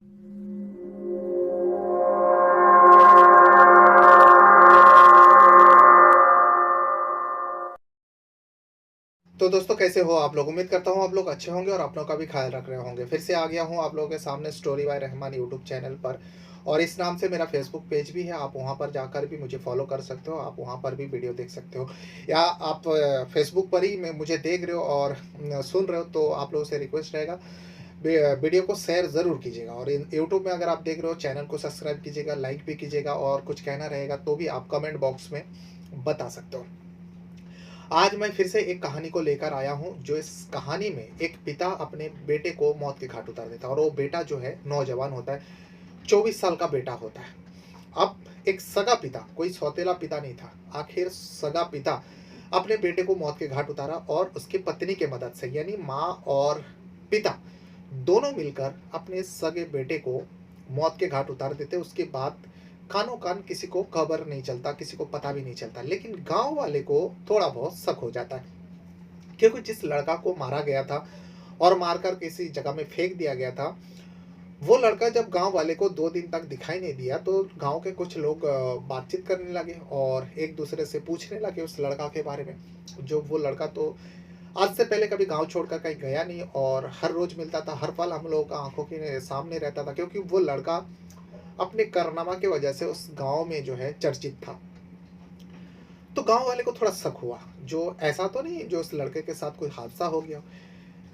तो दोस्तों कैसे हो आप लोग? उम्मीद करता हूँ आप लोग अच्छे होंगे और अपनों का भी ख्याल रख रहे होंगे। फिर से आ गया हूँ आप लोगों के सामने story by Rahman YouTube channel पर। और इस नाम से मेरा फेसबुक पेज भी है, आप वहाँ पर जाकर भी मुझे फॉलो कर सकते हो, आप वहाँ पर भी वीडियो देख सकते हो। या आप फेसबुक पर ही मैं मुझे देख रहे हो और सुन रहे हो, तो आप लोगों से रिक्वेस्ट रहेगा वीडियो को शेयर ज़रूर कीजिएगा। और यूट्यूब में अगर आप देख रहे हो, चैनल को सब्सक्राइब कीजिएगा, लाइक भी कीजिएगा, और कुछ कहना रहेगा तो भी आप कमेंट बॉक्स में बता सकते हो। आज मैं फिर से एक कहानी को लेकर आया हूँ, जो इस कहानी में एक पिता अपने बेटे को मौत के घाट उतार देता है, और वो बेटा जो है नौजवान होता है, 24 साल का बेटा होता है। अब एक सगा पिता, कोई सौतेला पिता नहीं था, आखिर सगा पिता अपने बेटे को मौत के घाट उतारा, और उसकी पत्नी के मदद से, यानी माँ और पिता दोनों मिलकर अपने सगे बेटे को मौत के घाट उतार देते। उसके बाद कानो कान किसी को खबर नहीं चलता, किसी को पता भी नहीं चलता, लेकिन गांव वाले को थोड़ा बहुत शक हो जाता है, क्योंकि जिस लड़का को मारा गया था और मारकर किसी जगह में फेंक दिया गया था, वो लड़का जब गांव वाले को 2 दिन तक दिखाई नहीं दिया, तो गांव के कुछ लोग बातचीत करने लगे और एक दूसरे से पूछने लगे उस लड़का के बारे में। जो वो लड़का तो आज से पहले कभी गांव छोड़कर कहीं गया नहीं, और हर रोज मिलता था, हर पल हम लोगों का आंखों के सामने रहता था, क्योंकि वो लड़का अपने कारनामा की वजह से उस गांव में जो है चर्चित था। तो गांव वाले को थोड़ा शक हुआ, जो ऐसा तो नहीं जो उस लड़के के साथ कोई हादसा हो गया,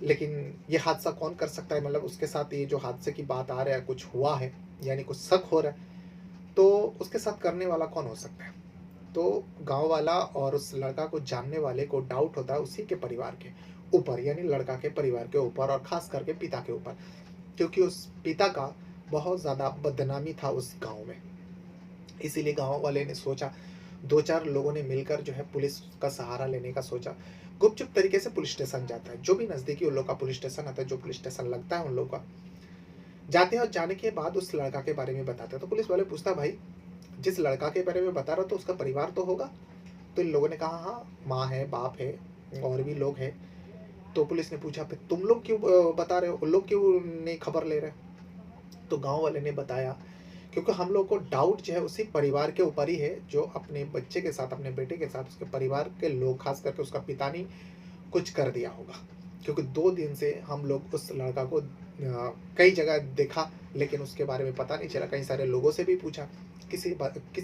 लेकिन ये हादसा कौन कर सकता है, मतलब उसके साथ ये जो हादसे की बात आ रहा है, कुछ हुआ है, यानी कुछ शक हो रहा है, तो उसके साथ करने वाला कौन हो सकता है। तो गांव वाला और उस लड़का को जानने वाले को डाउट होता है उसी के परिवार के ऊपर, यानी लड़का के परिवार के ऊपर, और खास करके पिता के ऊपर, क्योंकि उस पिता का बहुत ज़्यादा बदनामी था उस गांव में। इसीलिए गांव वाले ने सोचा, 2-4 लोगों ने मिलकर जो है पुलिस का सहारा लेने का सोचा। गुपचुप तरीके से पुलिस स्टेशन जाता है, जो भी नज़दीकी उन लोग का पुलिस स्टेशन आता है, जो पुलिस स्टेशन लगता है उन लोग का, जाते हैं और जाने के बाद उस लड़का के बारे में बताते हैं। तो पुलिस वाले पूछता, भाई जिस लड़का के बारे में बता रहा हो तो उसका परिवार तो होगा? तो इन लोगों ने कहा, हाँ माँ है, बाप है, और भी लोग हैं। तो पुलिस ने पूछा, फिर तुम लोग क्यों बता रहे हो, उन लोग क्यों नहीं खबर ले रहे? तो गांव वाले ने बताया, क्योंकि हम लोग को डाउट जो है उसी परिवार के ऊपर ही है, जो अपने बच्चे के साथ, अपने बेटे के साथ, उसके परिवार के लोग, खास करके उसका पिता ने कुछ कर दिया होगा। क्योंकि 2 दिन से हम लोग उस लड़का को कई जगह देखा, लेकिन उसके बारे में पता नहीं चला, कई सारे लोगों से भी पूछा, किसी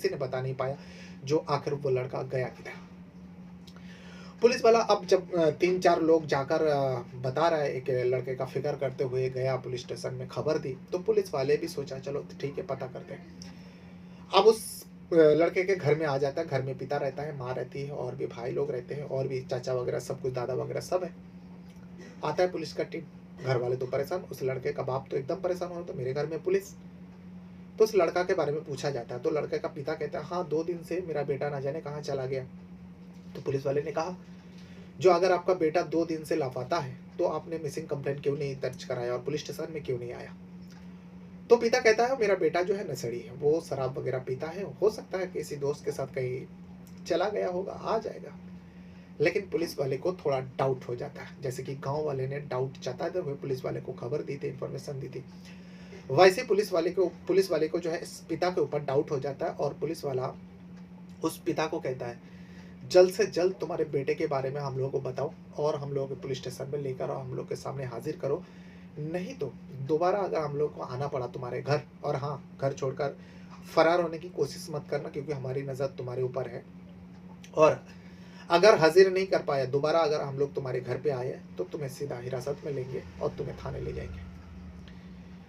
ने बता नहीं पाया जो आखिर वो लड़का गया किधर। पुलिस वाला अब जब 3-4 लोग जाकर बता रहा है, एक लड़के का फिक्र करते हुए गया पुलिस स्टेशन में, खबर दी, तो पुलिस वाले भी सोचा चलो ठीक है, पता करते हैं। अब उस लड़के के घर में आ जाता है। घर में पिता रहता है, माँ रहती है, और भी भाई लोग रहते हैं, और भी चाचा वगैरह सब कुछ, दादा वगैरह सब है। आता है पुलिस का टीम। घर वाले तो परेशान, उस लड़के का बाप तो एकदम परेशान हो, तो मेरे घर में पुलिस। तो उस लड़का के बारे में पूछा जाता है, तो लड़के का पिता कहता है, हाँ 2 दिन से मेरा बेटा ना जाने कहाँ चला गया। तो पुलिस वाले ने कहा, जो अगर आपका बेटा 2 दिन से लापता है, तो आपने मिसिंग कंप्लेंट क्यों नहीं दर्ज कराया और पुलिस स्टेशन में क्यों नहीं आया? तो पिता कहता है, मेरा बेटा जो है नशेड़ी है, वो शराब वगैरह पीता है, हो सकता है किसी दोस्त के साथ कहीं चला गया होगा, आ जाएगा। लेकिन पुलिस वाले को थोड़ा डाउट हो जाता है, जैसे कि गांव वाले ने डाउट जताते हुए पुलिस वाले को खबर दी थी, इन्फॉर्मेशन दी थी, वैसे पुलिस वाले को जो है इस पिता के ऊपर डाउट हो जाता है, और पुलिस वाला उस पिता को कहता है, जल्द से जल्द तुम्हारे बेटे के बारे में हम लोगों को बताओ, और हम लोगों के पुलिस स्टेशन में लेकर आओ, हम लोग के सामने हाजिर करो। नहीं तो दोबारा अगर हम लोग को आना पड़ा तुम्हारे घर, और हाँ, घर छोड़कर फरार होने की कोशिश मत करना, क्योंकि हमारी नज़र तुम्हारे ऊपर है। और अगर हाजिर नहीं कर पाया दोबारा, अगर हम लोग तुम्हारे घर पे आए, तो तुम्हें सीधा हिरासत में लेंगे और तुम्हें थाने ले जाएंगे।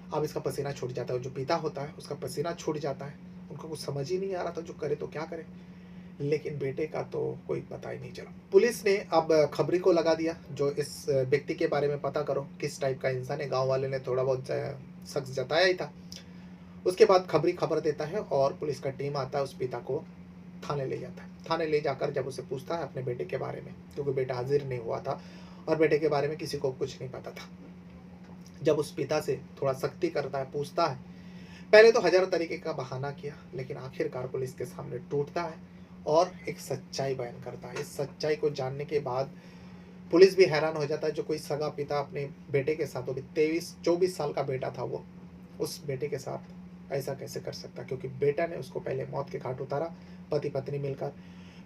अब इसका पसीना छूट जाता है, जो पिता होता है उसका पसीना छूट जाता है। उनको कुछ समझ ही नहीं आ रहा था, जो करे तो क्या करे, लेकिन बेटे का तो कोई पता ही नहीं चला। पुलिस ने अब खबरी को लगा दिया, जो इस व्यक्ति के बारे में पता करो किस टाइप का इंसान है। गांव वाले ने थोड़ा बहुत शक जताया ही था। उसके बाद खबरी खबर देता है, और पुलिस का टीम आता है, उस पिता को थाने ले जाता है। थाने ले जाकर जब उसे पूछता है अपने बेटे के बारे में, क्योंकि बेटा हाजिर नहीं हुआ था और बेटे के बारे में किसी को कुछ नहीं पता था, जब उस पिता से थोड़ा सख्ती करता है, पूछता है, पहले तो हजार तरीके का बहाना किया, लेकिन आखिरकार पुलिस के सामने टूटता है और एक सच्चाई बयान करता है। इस सच्चाई को जानने के बाद पुलिस भी हैरान हो जाता है, जो कोई सगा पिता अपने बेटे के साथ, वो भी 23-24 साल का बेटा था वो, उस बेटे के साथ ऐसा कैसे कर सकता, क्योंकि बेटा ने उसको पहले मौत के घाट उतारा, पति पत्नी मिलकर,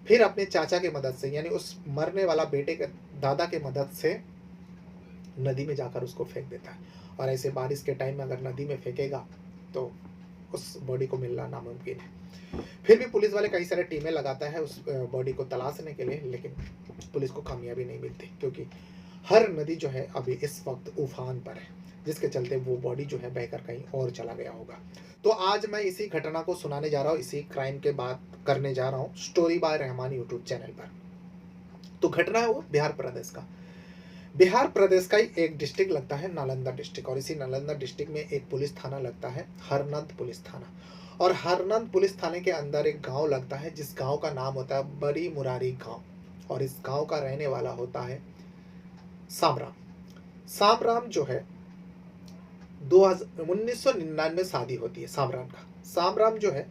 फिर अपने चाचा की मदद से, यानी उस मरने वाला बेटे के दादा के मदद से नदी में जाकर उसको फेंक देता है। और ऐसे बारिश के टाइम में अगर नदी में फेंकेगा तो उस बॉडी को मिलना नामुमकिन है। फिर भी पुलिस वाले कई सारे टीमें लगाता है उस बॉडी को तलाशने के लिए, लेकिन पुलिस को कामयाबी नहीं मिलती, क्योंकि हर नदी जो है अभी इस वक्त उफान पर है, जिसके चलते वो बॉडी जो है बहकर कहीं और चला गया होगा। तो आज मैं इसी घटना को सुनाने जा रहा हूँ, इसी क्राइम के बात करने जा रहा हूँ story by Rahman YouTube channel पर। तो घटना है वो बिहार प्रदेश का। बिहार प्रदेश का ही एक डिस्ट्रिक्ट लगता है नालंदा डिस्ट्रिक्ट, और इसी नालंदा डिस्ट्रिक्ट में एक पुलिस थाना लगता है हरनंद पुलिस थाना। और हरनंद पुलिस थाने के अंदर एक गांव लगता है, जिस गांव का नाम होता है बड़ी मुरारी गांव, और इस गांव का रहने वाला होता है सामराम। सामराम जो है 1999 शादी होती है सामराम का। सामराम जो है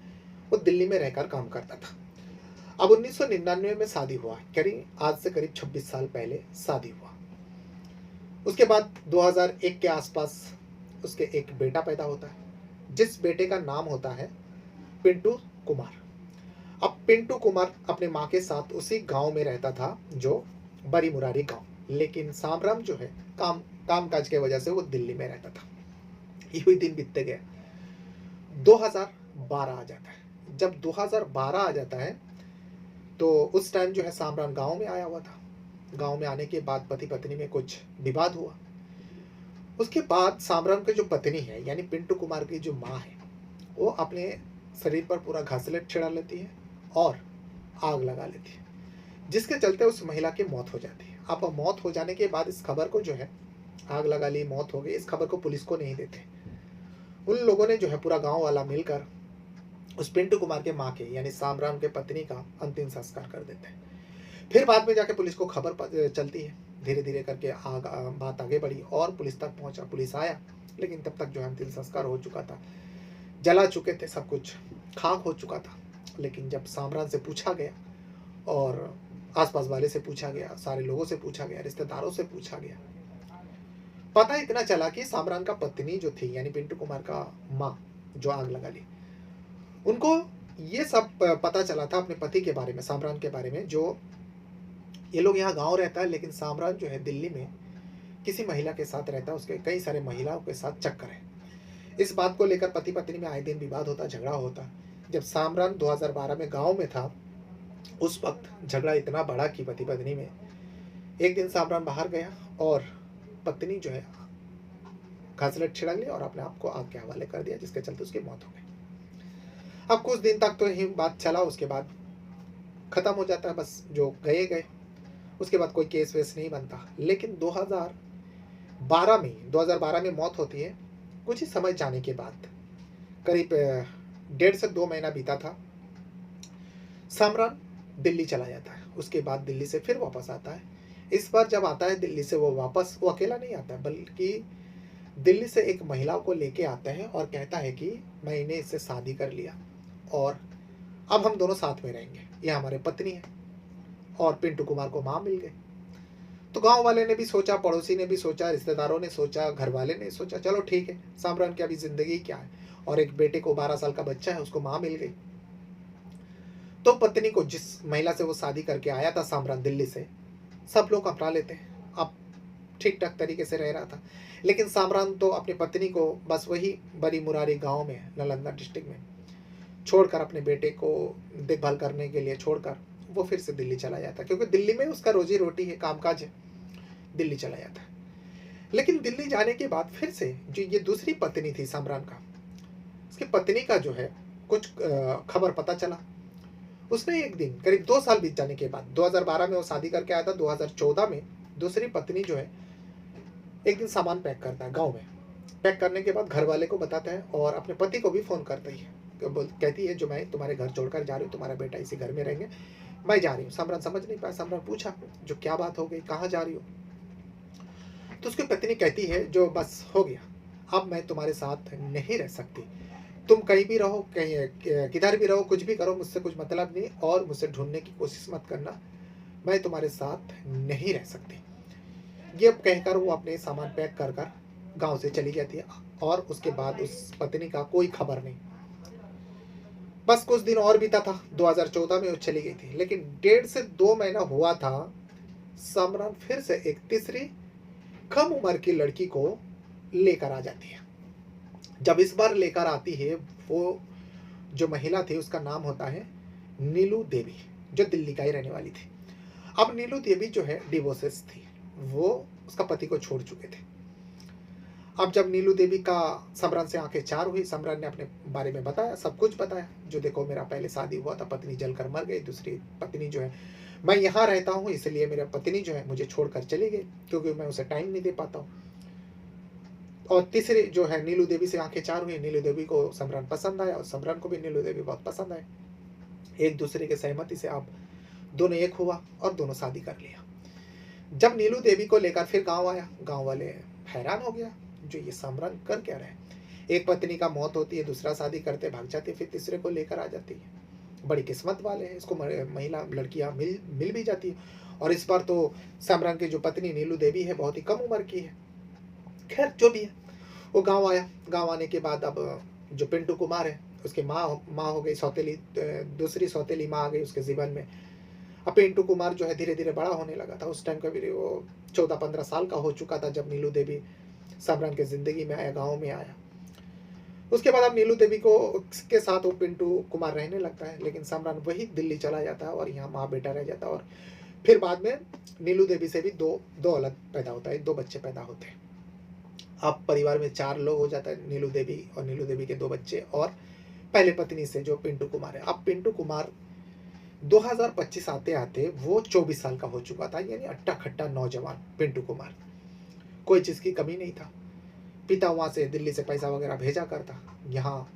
वो दिल्ली में रहकर काम करता था। अब 1999 में शादी हुआ, करीब आज से करीब 26 साल पहले शादी हुआ। उसके बाद 2001 के आसपास उसके एक बेटा पैदा होता है, जिस बेटे का नाम होता है पिंटू कुमार। अब पिंटू कुमार अपने माँ के साथ उसी गांव में रहता था जो बड़ी मुरारी गांव, लेकिन सामराम जो है काम काज के वजह से वो दिल्ली में रहता था। यही दिन बीतते गए, 2012 आ जाता है। जब 2012 आ जाता है तो उस टाइम जो है सामराम गांव में आया हुआ था। गांव में आने के बाद पति पत्नी में कुछ विवाद हुआ। उसके बाद सामराम की जो पत्नी है यानी पिंटू कुमार की जो माँ है, वो अपने शरीर पर पूरा घासलेट छिड़ा लेती है और आग लगा लेती है, जिसके चलते उस महिला की मौत हो जाती है। अब मौत हो जाने के बाद इस खबर को जो है, आग लगा ली, मौत हो गई, इस खबर को पुलिस को नहीं देते। उन लोगों ने जो है पूरा गांव वाला मिलकर उस पिंटू कुमार के माँ के यानी सामराम के पत्नी का अंतिम संस्कार कर देते हैं। फिर बाद में जाके पुलिस को खबर चलती है, धीरे धीरे करके बात आगे बढ़ी और पुलिस तक पहुंचा। पुलिस आया, लेकिन तब तक जो है अंतिम संस्कार हो चुका था, जला चुके थे, सब कुछ खाक हो चुका था। लेकिन जब सामराम से पूछा गया और आसपास वाले से पूछा गया, सारे लोगों से पूछा गया, रिश्तेदारों से पूछा गया, पता इतना चला कि सामराम का पत्नी जो थी यानी पिंटू कुमार का माँ जो आग लगा ली, उनको ये सब पता चला था अपने पति के बारे में, सामराम के बारे में। जो ये लोग यहाँ गांव रहता है, लेकिन सामराम जो है दिल्ली में किसी महिला के साथ रहता है, उसके कई सारे महिलाओं के साथ चक्कर है। इस बात को लेकर पति पत्नी में आए दिन विवाद होता, झगड़ा होता। जब सामराम 2012 में गांव में था, उस वक्त झगड़ा इतना बड़ा कि पति पत्नी में एक दिन सामराम बाहर गया और पत्नी जो है घासलेट छिड़ा ली और अपने आप को आग के हवाले कर दिया, जिसके चलते उसकी मौत हो गई। अब कुछ दिन तक तो यही बात चला, उसके बाद खत्म हो जाता है, बस जो गए गए। उसके बाद कोई केस वेस नहीं बनता। लेकिन 2012 में मौत होती है। कुछ ही समय जाने के बाद, करीब 1.5 से 2 महीना बीता था, सामराम दिल्ली चला जाता है। उसके बाद दिल्ली से फिर वापस आता है। इस बार जब आता है दिल्ली से वो वापस, वो अकेला नहीं आता, बल्कि दिल्ली से एक महिला को लेके आता है और कहता है कि मैंने इससे शादी कर लिया और अब हम दोनों साथ में रहेंगे, ये हमारे पत्नी है। और पिंटू कुमार को माँ मिल गई। तो गांव वाले ने भी सोचा, पड़ोसी ने भी सोचा, रिश्तेदारों ने सोचा, घर वाले ने सोचा, चलो ठीक है, सामराम की अभी जिंदगी क्या है, और एक बेटे को 12 साल का बच्चा है, उसको माँ मिल गई। तो पत्नी को, जिस महिला से वो शादी करके आया था सामराम दिल्ली से, सब लोग अपना लेते हैं। अब ठीक ठाक तरीके से रह रहा था। लेकिन सामराम तो अपनी पत्नी को बस वही बड़ी मुरारी गांव में नालंदा डिस्ट्रिक्ट में छोड़कर, अपने बेटे को देखभाल करने के लिए छोड़कर वो फिर से दिल्ली चला जाता, क्योंकि दिल्ली में उसका रोजी रोटी है, कामकाज है, दिल्ली चला जाता है। लेकिन दिल्ली जाने के बाद फिर से जो ये दूसरी पत्नी थी सामराम का, उसकी पत्नी का जो है कुछ खबर पता चला। उसने एक दिन, करीब 2 साल बीत जाने के बाद, 2012 में वो शादी करके आया था, 2014 में दूसरी पत्नी जो है एक दिन सामान पैक करता है गांव में। पैक करने के बाद घर वाले को बताता है और अपने पति को भी फोन करती है, कहती है जो मैं तुम्हारे घर छोड़कर जा रही हूँ, तुम्हारा बेटा इसी घर में रहेंगे, मैं जा रही हूँ। सामराम समझ नहीं पाया। सामराम पूछा जो क्या बात हो गई, कहाँ जा रही हो? तो उसकी पत्नी कहती है जो बस हो गया, अब मैं तुम्हारे साथ नहीं रह सकती, तुम कहीं भी रहो, कहीं किधर भी रहो, कुछ भी करो, मुझसे कुछ मतलब नहीं, और मुझसे ढूंढने की कोशिश मत करना, मैं तुम्हारे साथ नहीं रह सकती। ये कहकर वो अपने सामान पैक कर गांव से चली जाती है। और उसके बाद उस पत्नी का कोई खबर नहीं। बस कुछ दिन और बीता था, 2014 में वो चली गई थी, लेकिन 1.5 से 2 महीना हुआ था, सामरान फिर से एक तीसरी कम उम्र की लड़की को लेकर आ जाती है। जब इस बार लेकर आती है, वो जो महिला थी उसका नाम होता है नीलू देवी, जो दिल्ली का ही रहने वाली थी। अब नीलू देवी जो है डिवोर्सेस थी, वो उसका पति को छोड़ चुके थे। अब जब नीलू देवी का समरन से आंखें चार हुई, समरन ने अपने बारे में बताया, सब कुछ बताया, जो देखो मेरा पहले शादी हुआ था, पत्नी जलकर मर गई, दूसरी पत्नी जो है, मैं यहाँ रहता हूँ इसलिए मेरा पत्नी जो है मुझे छोड़कर चली गई क्योंकि मैं उसे टाइम नहीं दे पाता हूँ। और तीसरी जो है नीलू देवी से आंखें चार हुई, नीलू देवी को समरन पसंद आया और समरन को भी नीलू देवी बहुत पसंद आए। एक दूसरे के सहमति से आप दोनों एक हुआ और दोनों शादी कर लिया। जब नीलू देवी को लेकर फिर गांव आया, गांव वाले हैरान हो गया, जो ये समरन कर क्या रहे, एक पत्नी का मौत होती है, दूसरा शादी करते भाग जाते, फिर तीसरे को लेकर आ जाती है। बड़ी किस्मत वाले हैं, इसको महिला लड़कियां मिल भी जाती है। और इस बार तो समरन की जो पत्नी नीलू देवी है बहुत ही कम उम्र की है। खैर जो भी है, वो गांव आया। गांव आने के बाद अब जो पिंटू कुमार है, उसकी माँ हो गई सौतेली, दूसरी सौतेली माँ आ गई उसके जीवन में। अब पिंटू कुमार जो है धीरे धीरे बड़ा होने लगा था। उस टाइम का भी वो 14-15 साल का हो चुका था जब नीलू देवी समरन के जिंदगी में आया, गाँव में आया। उसके बाद अब नीलू देवी को के साथ वो पिंटू कुमार रहने लगता है, लेकिन समरन वही दिल्ली चला जाता है और यहाँ माँ बेटा रह जाता है। और फिर बाद में नीलू देवी से भी दो औलाद पैदा होता है, 2 बच्चे पैदा होते हैं। अब परिवार में 4 लोग हो जाता है, नीलू देवी और नीलू देवी के 2 बच्चे और पहले पत्नी से जो पिंटू कुमार है। अब पिंटू कुमार 2025 आते आते वो 24 साल का हो चुका था, यानी अट्टा खट्टा नौजवान पिंटू कुमार। कोई चीज़ की कमी नहीं था। पिता वहाँ से दिल्ली से पैसा वगैरह भेजा करता, यहाँ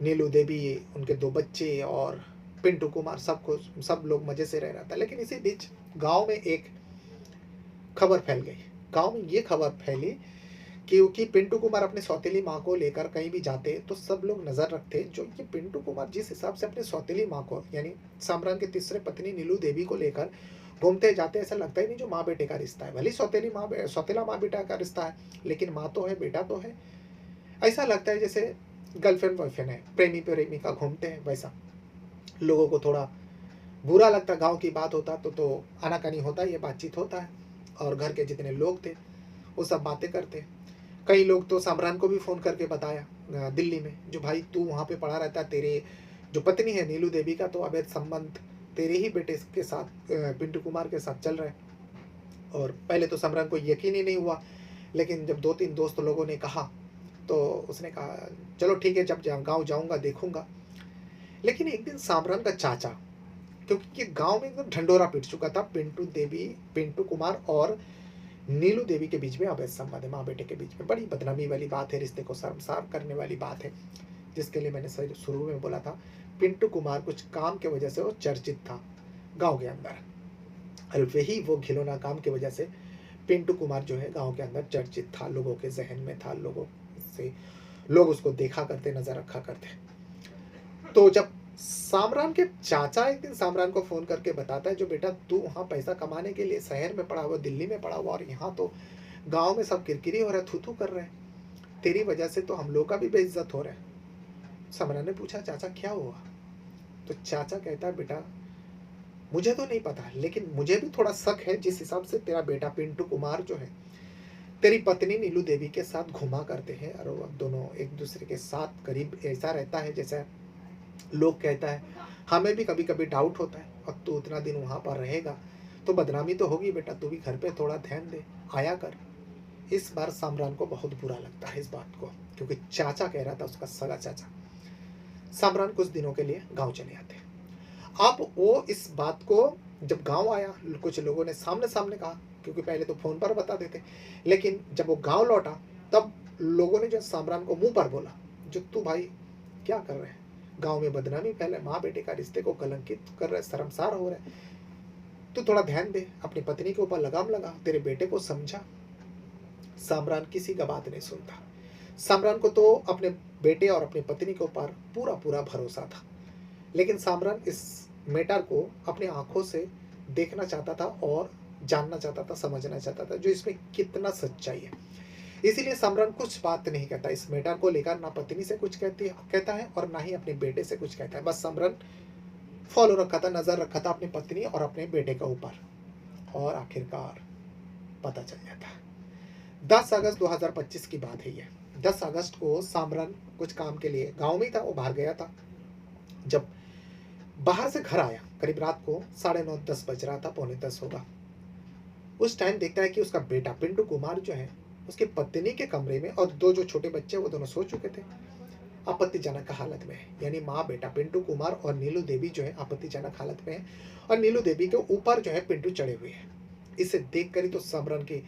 नीलू देवी, उनके 2 बच्चे और पिंटू कुमार सब लोग मज़े से रह रहा था। लेकिन इसी बीच गांव में एक खबर फैल गई। गांव में ये खबर फैली क्योंकि पिंटू कुमार अपने सौतेली माँ को लेकर कहीं भी जाते तो सब लोग नजर रखते, जो ये पिंटू कुमार जिस हिसाब से अपने सौतेली माँ को, यानी समरन की तीसरे पत्नी नीलू देवी को लेकर घूमते जाते, ऐसा लगता ही नहीं जो माँ बेटे का रिश्ता है। भले सौतेला माँ बेटा का रिश्ता है, लेकिन माँ तो है, बेटा तो है। ऐसा लगता है जैसे गर्लफ्रेंड बॉयफ्रेंड है, प्रेमी प्रेमिका घूमते हैं, वैसा लोगों को थोड़ा बुरा लगता। गाँव की बात होता तो आनाकानी होता है, ये बातचीत होता है। और घर के जितने लोग थे वो सब बातें करते। कई लोग तो समरन को भी फ़ोन करके बताया दिल्ली में, जो भाई तू वहाँ पे पड़ा रहता है, तेरे जो पत्नी है नीलू देवी का तो अवैध संबंध तेरे ही बेटे के साथ, पिंटू कुमार के साथ चल रहा है। और पहले तो समरन को यकीन ही नहीं हुआ, लेकिन जब 2-3 दोस्त लोगों ने कहा तो उसने कहा चलो ठीक है, जब गाँव जाऊँगा देखूँगा। लेकिन एक दिन समरन का चाचा, क्योंकि ये गाँव में एकदम ढंढोरा पीट चुका था, पिंटू कुमार और नीलू देवी के बीच में अवैध संबंध है, माँ बेटे के बीच में। बड़ी बदनामी वाली बात है, रिश्ते को शर्मसार करने वाली बात है, जिसके लिए मैंने शुरू में बोला था पिंटू कुमार कुछ काम के वजह से वो चर्चित था गांव के अंदर। और वही वो घिनौना काम की वजह से पिंटू कुमार जो है गांव के अंदर चर्चित था, लोगों के जहन में था, लोग उसको देखा करते, नजर रखा करते। तो जब सामरान के चाचा एक दिन सामरान को फोन करके बताता है, जो बेटा तू वहाँ पैसा कमाने के लिए शहर में पड़ा हुआ, दिल्ली में पड़ा हुआ, और यहाँ तो गांव में सब किरकिरी हो रहा है, थू कर रहे हैं, तेरी वजह से तो हम लोग का भी बेइज्जत हो रहा है। सामरान ने पूछा चाचा क्या हुआ? तो चाचा कहता है बेटा मुझे तो नहीं पता, लेकिन मुझे भी थोड़ा शक है, जिस हिसाब से तेरा बेटा पिंटू कुमार जो है तेरी पत्नी नीलू देवी के साथ घुमा करते हैं और वो दोनों एक दूसरे के साथ करीब ऐसा रहता है जैसा लोग कहता है। हमें भी कभी कभी डाउट होता है, और तू उतना दिन वहाँ पर रहेगा तो बदनामी तो होगी बेटा, तू भी घर पे थोड़ा ध्यान दे, आया कर। इस बार सामरान को बहुत बुरा लगता है इस बात को, क्योंकि चाचा कह रहा था, उसका सगा चाचा। सामरान कुछ दिनों के लिए गांव चले आते। अब वो इस बात को जब गांव आया, कुछ लोगों ने सामने सामने कहा, क्योंकि पहले तो फोन पर बता देते, लेकिन जब वो गांव लौटा तब लोगों ने जो सामरान को मुंह पर बोला, जो तू भाई क्या कर रहे हैं, गांव में बदनामी फैले, माँ बेटे का रिश्ते को कलंकित कर रहे, शर्मसार हो रहे, तू थोड़ा ध्यान दे, अपनी पत्नी के ऊपर लगाम लगा, तेरे बेटे को समझा। सामरान किसी का बात नहीं सुनता। सामरान को तो अपने बेटे और अपनी पत्नी के ऊपर पूरा पूरा भरोसा था, लेकिन सामरान इस मैटर को अपनी आंखों से देखना चाहता था और जानना चाहता था, समझना चाहता था, जो इसमें कितना सच्चाई है। इसीलिए समरन कुछ बात नहीं कहता इस मैटर को लेकर, ना पत्नी से कुछ कहता है और ना ही अपने बेटे से कुछ कहता है। बस समरन फॉलो रखा था, नज़र रखा था अपनी पत्नी और अपने बेटे के ऊपर, और आखिरकार पता चल जाता है। 10 अगस्त 2025 की बात है ये। 10 अगस्त को सामरन कुछ काम के लिए गांव में ही था, वो बाहर गया था। जब बाहर से घर आया, करीब रात को 9:30-10 बज रहा था, पौने 10 होगा। उस टाइम देखता है कि उसका बेटा पिंटू कुमार जो है उसकी पत्नी के कमरे में, और दो जो छोटे बच्चे वो दोनों सो चुके थे, आपत्तिजनक हालत में है। यानी माँ बेटा पिंटू कुमार और नीलू देवी जो है आपत्तिजनक हालत में है, और नीलू देवी के ऊपर जो है पिंटू चढ़े हुए हैं। इसे देख कर ही तो समरन की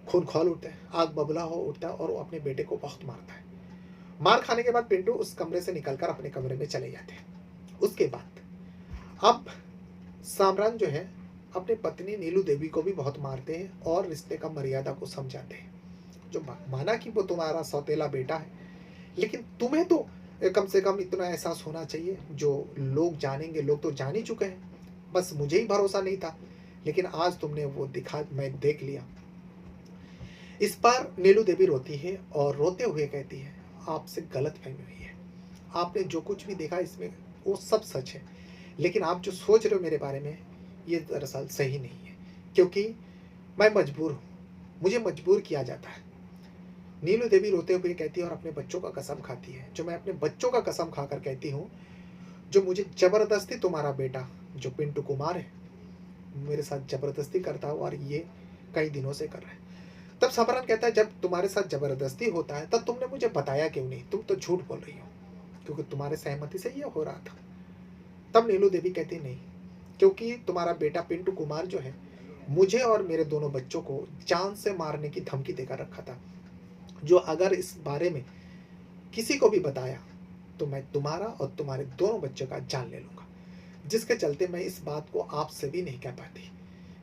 खून खौल उठता है, आग बबूला हो उठता है, और वो अपने बेटे को बहुत मारता है। मार खाने के बाद पिंटू उस कमरे से निकलकर अपने कमरे में चले जाते हैं। उसके बाद अब सामरान जो है अपने पत्नी नीलू देवी को भी बहुत मारते हैं और रिश्ते का मर्यादा को समझाते हैं। जो माना कि वो तुम्हारा सौतेला बेटा है, लेकिन तुम्हें तो कम से कम इतना एहसास होना चाहिए, जो लोग जानेंगे, लोग तो जान ही चुके हैं, बस मुझे ही भरोसा नहीं था, लेकिन आज तुमने वो दिखा, मैं देख लिया। इस पर नीलू देवी रोती है और रोते हुए कहती है, आपसे गलतफहमी हुई है, आपने जो कुछ भी देखा इसमें वो सब सच है, लेकिन आप जो सोच रहे हो मेरे बारे में ये दरअसल सही नहीं है, क्योंकि मैं मजबूर हूँ, मुझे मजबूर किया जाता है। नीलू देवी रोते हुए कहती है और अपने बच्चों का कसम खाती है, जो मैं अपने बच्चों का कसम खाकर कहती हूँ, जो मुझे जबरदस्ती तुम्हारा बेटा जो पिंटू कुमार है मेरे साथ जबरदस्ती करता हो, और ये कई दिनों से कर रहा है। तब समरन कहता है, जब तुम्हारे साथ जबरदस्ती होता है तब तुमने मुझे बताया क्यों नहीं, तुम तो झूठ बोल रही हो, क्योंकि तुम्हारे सहमति से ये हो रहा था। तब नीलू देवी कहती, नहीं, क्योंकि तुम्हारा बेटा पिंटू कुमार जो है मुझे और मेरे दोनों बच्चों को जान से मारने की धमकी देकर रखा था, जो अगर इस बारे में किसी को भी बताया तो मैं तुम्हारा और तुम्हारे दोनों बच्चों का जान ले लूंगा, जिसके चलते मैं इस बात को आपसे भी नहीं कह पाती।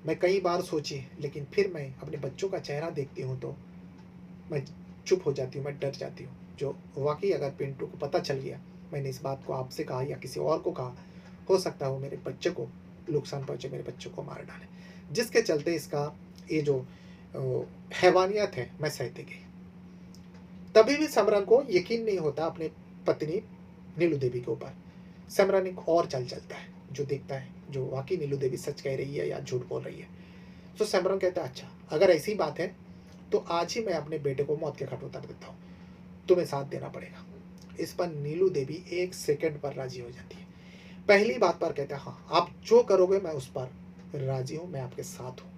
मैं कई बार सोची, लेकिन फिर मैं अपने बच्चों का चेहरा देखती हूँ तो मैं चुप हो जाती हूँ, मैं डर जाती हूँ। जो वाकई अगर पिंटू को पता चल गया मैंने इस बात को आपसे कहा या किसी और को कहा, हो सकता है वो मेरे बच्चे को नुकसान पहुँचे, मेरे बच्चों को मार डाले, जिसके चलते इसका ये जो हैवानियत है मैं सहती गई। तभी भी समरन को यकीन नहीं होता अपनी पत्नी नीलू देवी के ऊपर। समरन एक और चाल चलता है, जो देखता है जो वाकई नीलू देवी सच कह रही है या झूठ बोल रही है। तो समरन कहता है, अच्छा अगर ऐसी बात है तो आज ही मैं अपने बेटे को मौत के घाट उतार देता हूँ, तुम्हें साथ देना पड़ेगा। इस पर नीलू देवी 1 सेकंड पर राजी हो जाती है। पहली बात पर कहता है, हाँ आप जो करोगे मैं उस पर राजी हूँ, मैं आपके साथ हूँ।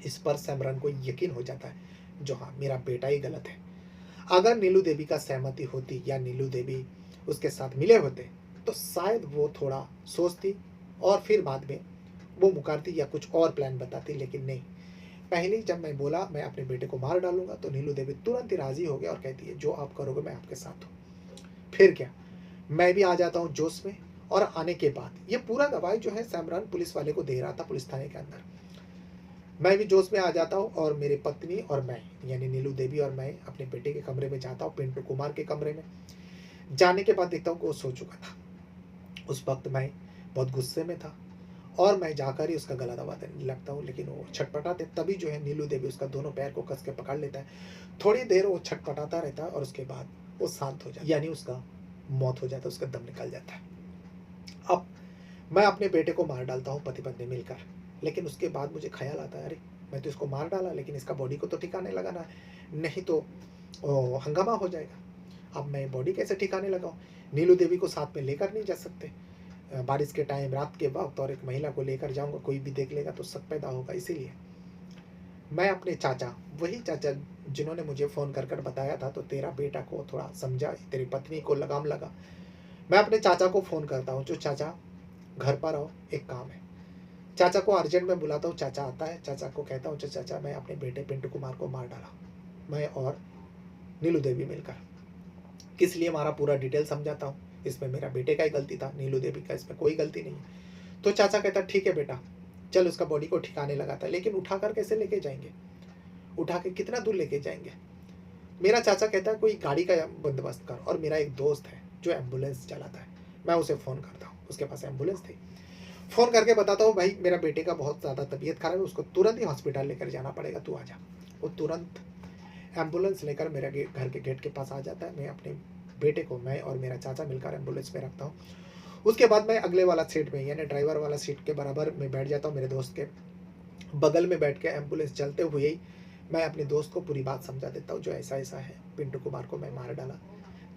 इस पर समरन को यकीन हो जाता है, जो हाँ मेरा बेटा ही गलत है। अगर नीलू देवी का सहमति होती या नीलू देवी उसके साथ मिले होते तो शायद वो थोड़ा सोचती और फिर बाद में वो मुकारती या कुछ और प्लान बताती, लेकिन नहीं। पहले जब मैं बोला मैं अपने बेटे को मार डालूंगा तो नीलू देवी तुरंत ही राजी हो गया और कहती है, जो आप करोगे मैं आपके साथ हूँ। फिर क्या, मैं भी आ जाता हूँ जोश में, और आने के बाद ये पूरा गवाही जो है समरन पुलिस वाले को दे रहा था पुलिस थाने के अंदर। मैं भी जोश में आ जाता हूँ और मेरी पत्नी और मैं यानी नीलू देवी और मैं अपने बेटे के कमरे में जाता हूँ, पिंटू कुमार के कमरे में। जाने के बाद देखता हूँ कि वो सो चुका था। उस वक्त मैं बहुत गुस्से में था और मैं जाकर ही उसका गला दबा देने लगता हूँ, लेकिन वो छटपटाते, तभी जो है नीलू देवी उसका दोनों पैर को कस के पकड़ लेता है। थोड़ी देर वो छटपटाता रहता है और उसके बाद वो शांत हो जाता है, यानी उसका मौत हो जाता है, उसका दम निकल जाता है। अब मैं अपने बेटे को मार डालता हूँ पति पत्नी मिलकर, लेकिन उसके बाद मुझे ख्याल आता है, अरे मैं तो इसको मार डाला, लेकिन इसका बॉडी को तो ठिकाने लगाना है, नहीं तो हंगामा हो जाएगा। अब मैं बॉडी कैसे ठिकाने लगाऊं? नीलू देवी को साथ में लेकर नहीं जा सकते, बारिश के टाइम रात के वक्त, और एक महिला को लेकर जाऊंगा कोई भी देख लेगा तो शक पैदा होगा। इसीलिए मैं अपने चाचा, वही चाचा जिन्होंने मुझे फ़ोन कर कर बताया था तो तेरा बेटा को थोड़ा समझा, तेरी पत्नी को लगाम लगा, मैं अपने चाचा को फ़ोन करता हूँ, जो चाचा घर पर आओ, एक काम है। चाचा को अर्जेंट में बुलाता हूँ, चाचा आता है। चाचा को कहता हूँ, चाचा मैं अपने बेटे पिंटू कुमार को मार डाला, मैं और नीलू देवी मिलकर। किस लिए मारा पूरा डिटेल समझाता हूँ। इसमें मेरा बेटे का ही गलती था, नीलू देवी का इसमें कोई गलती नहीं है। तो चाचा कहता ठीक है बेटा, चल उसका बॉडी को ठिकाने लगाता है, लेकिन उठा कर कैसे लेके जाएंगे, उठा के कितना दूर लेके जाएंगे? मेरा चाचा कहता है कोई गाड़ी का बंदोबस्त कर, और मेरा एक दोस्त है जो एम्बुलेंस चलाता है, मैं उसे फ़ोन करता हूँ, उसके पास एम्बुलेंस थी। फ़ोन करके बताता हूँ, भाई मेरा बेटे का बहुत ज़्यादा तबीयत खराब है, उसको तुरंत ही हॉस्पिटल लेकर जाना पड़ेगा, तू आ जा। वो तुरंत एम्बुलेंस लेकर मेरे घर के गेट के पास आ जाता है। मैं अपने बेटे को, मैं और मेरा चाचा मिलकर एम्बुलेंस में रखता हूँ। उसके बाद मैं अगले वाला सीट में, यानी ड्राइवर वाला सीट के बराबर में बैठ जाता हूँ। मेरे दोस्त के बगल में बैठ के एम्बुलेंस चलते हुए ही मैं अपने दोस्त को पूरी बात समझा देता हूँ, जो ऐसा ऐसा है, पिंटू कुमार को मैं मार डाला,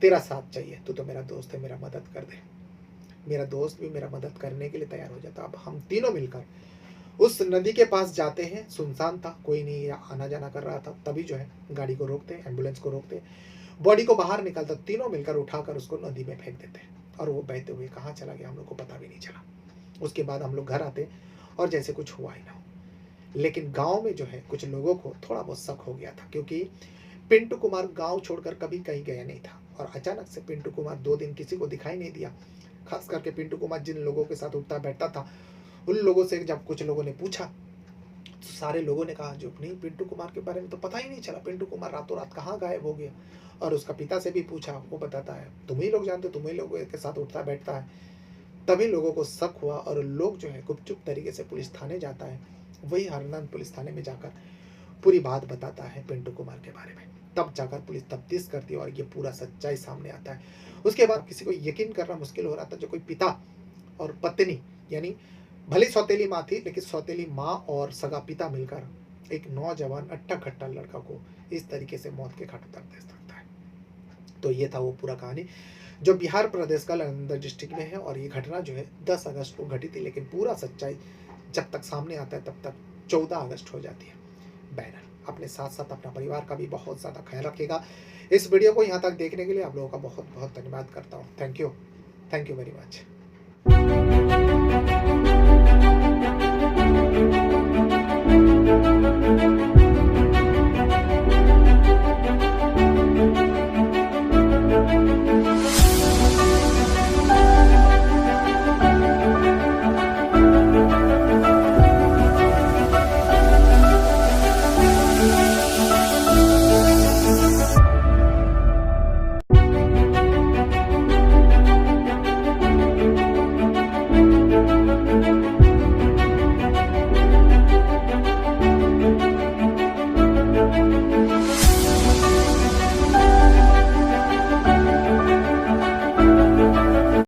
तेरा साथ चाहिए, तू तो मेरा दोस्त है, मेरा मदद कर दे। मेरा दोस्त भी मेरा मदद करने के लिए तैयार हो जाता। अब हम तीनों मिलकर उस नदी के पास जाते हैं। सुनसान था, कोई नहीं आना जाना कर रहा था। तभी जो है गाड़ी को रोकते हैं, एम्बुलेंस को रोकते हैं, बॉडी को बाहर निकालता, तीनों मिलकर उठाकर उसको नदी में फेंक देते हैं। और वो बहते हुए कहाँ चला गया हम लोग को पता भी नहीं चला। उसके बाद हम लोग घर आते और जैसे कुछ हुआ ही ना हो। लेकिन गांव में जो है कुछ लोगों को थोड़ा बहुत शक हो गया था, क्योंकि पिंटू कुमार गांव छोड़कर कभी कहीं गया नहीं था। और अचानक से पिंटू कुमार 2 दिन किसी को दिखाई नहीं दिया। खास करके पिंटू कुमार जिन लोगों के साथ उठता बैठता था, उन लोगों से जब कुछ लोगों ने पूछा तो सारे लोगों ने कहा, जो नहीं, पिंटू कुमार के बारे में तो पता ही नहीं चला, पिंटू कुमार रातों रात कहाँ गायब हो गया। और उसका पिता से भी पूछा, वो बताता है तुम ही लोग जानते हो, तुम ही लोगों के साथ उठता बैठता है। तभी लोगों को शक हुआ और लोग जो है गुपचुप तरीके से पुलिस थाने जाता है। वही हरनंद पुलिस थाने में जाकर पूरी बात बताता है पिंटू कुमार के बारे में। तब जाकर पुलिस तफ्तीश करती है और ये पूरा सच्चाई सामने आता है। उसके बाद किसी को यकीन करना मुश्किल हो रहा था, जो कोई पिता और पत्नी, यानी भले सौतेली माँ थी, लेकिन सौतेली माँ और सगा पिता मिलकर एक नौजवान अट्टा खट्टा लड़का को इस तरीके से मौत के घाट उतार दे सकता है। तो ये था वो पूरा कहानी, जो बिहार प्रदेश का नालंदा डिस्ट्रिक्ट में है। और ये घटना जो है 10 अगस्त को घटी थी, लेकिन पूरा सच्चाई जब तक सामने आता है तब तक 14 अगस्त हो जाती है। बैनर अपने साथ साथ अपना परिवार का भी बहुत ज़्यादा ख्याल रखिएगा। इस वीडियो को यहाँ तक देखने के लिए आप लोगों का बहुत बहुत धन्यवाद करता हूँ। Thank you very much.